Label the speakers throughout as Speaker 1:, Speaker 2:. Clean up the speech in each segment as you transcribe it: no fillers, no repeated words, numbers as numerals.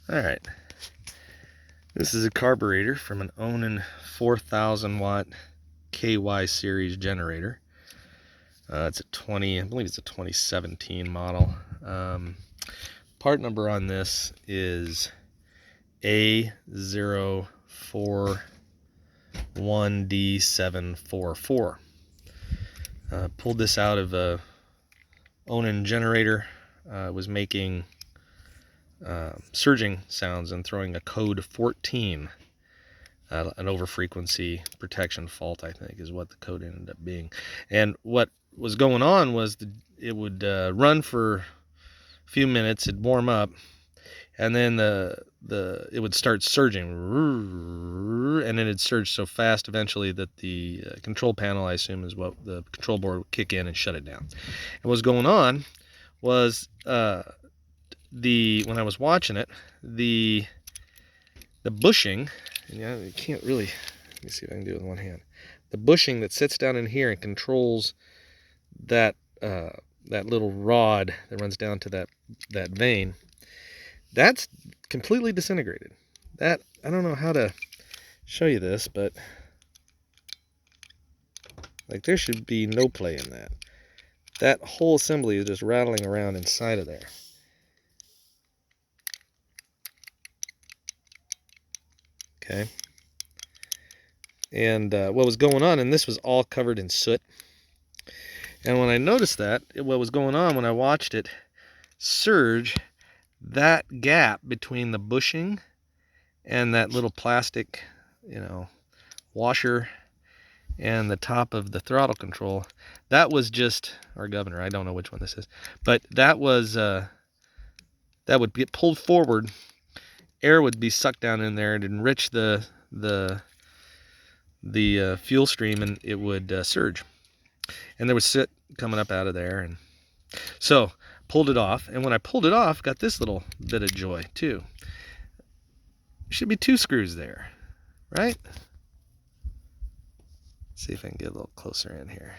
Speaker 1: Alright, this is a carburetor from an Onan 4,000 watt KY series generator. It's a I believe it's a 2017 model. Part number on this is A041D744. Pulled this out of a Onan generator. Was making surging sounds and throwing a code 14, an overfrequency protection fault, I think is what the code ended up being. And what was going on was it would run for a few minutes, it'd warm up, and then it would start surging, and then it'd surge so fast eventually that the control panel, I assume is what the control board, would kick in and shut it down. And what was going on was when I was watching it, the bushing, and you can't really, let me see if I can do it with one hand. The bushing that sits down in here and controls that little rod that runs down to that vein, that's completely disintegrated. That, I don't know how to show you this, but like there should be no play in that. That whole assembly is just rattling around inside of there. Okay. And what was going on, and this was all covered in soot. And when I noticed that, what was going on when I watched it surge, that gap between the bushing and that little plastic, washer and the top of the throttle control, that was just, or governor, I don't know which one this is, but that was, that would get pulled forward, air would be sucked down in there and enrich the fuel stream, and it would surge. And there was soot coming up out of there, and so pulled it off. And when I pulled it off, got this little bit of joy too. Should be 2 screws there, right? Let's see if I can get a little closer in here.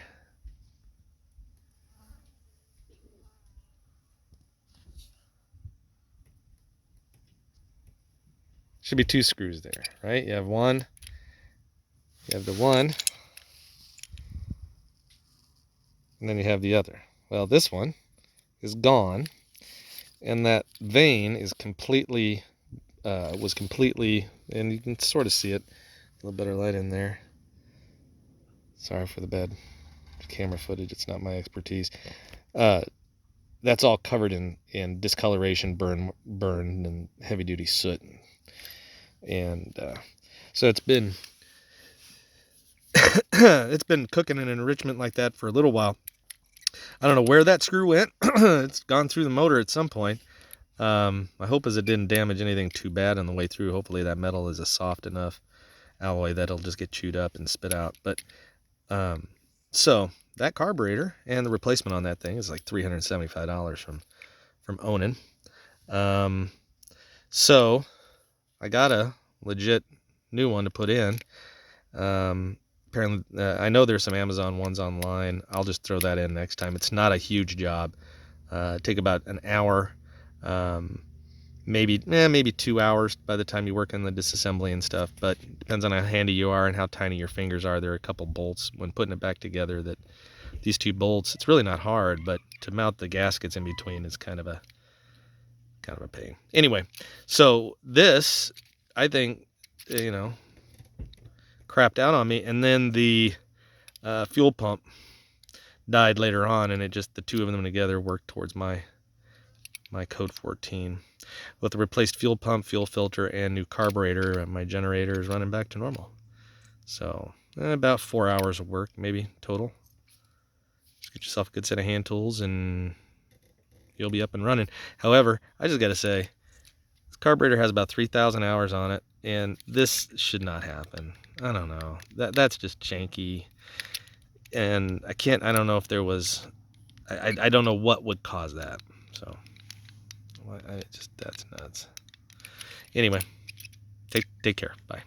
Speaker 1: Should be 2 screws there, right? You have one. You have the one, and then you have the other. Well, this one is gone, and that vein is completely, was completely, and you can sort of see it, a little better light in there. Sorry for the bad camera footage, it's not my expertise. That's all covered in discoloration, burn, and heavy-duty soot. And so it's been it's been cooking in an enrichment like that for a little while. I don't know where that screw went. It's gone through the motor at some point. My hope is it didn't damage anything too bad on the way through. Hopefully that metal is a soft enough alloy that it'll just get chewed up and spit out. But so that carburetor and the replacement on that thing is like $375 from Onan. So I got a legit new one to put in. Apparently, I know there's some Amazon ones online. I'll just throw that in next time. It's not a huge job. Take about an hour, maybe 2 hours by the time you work on the disassembly and stuff. But depends on how handy you are and how tiny your fingers are. There are a couple bolts when putting it back together. That these 2 bolts, it's really not hard, but to mount the gaskets in between is kind of a pain. Anyway, so this, I think, crapped out on me, and then the fuel pump died later on, and the 2 of them together worked towards my code 14. With the replaced fuel pump, fuel filter, and new carburetor, my generator is running back to normal. So about 4 hours of work maybe total. Just get yourself a good set of hand tools and you'll be up and running. However, I just gotta say, this carburetor has about 3,000 hours on it, and this should not happen. I don't know. That's just janky, and I don't know if there was. I don't know what would cause that. So, that's nuts. Anyway, take care. Bye.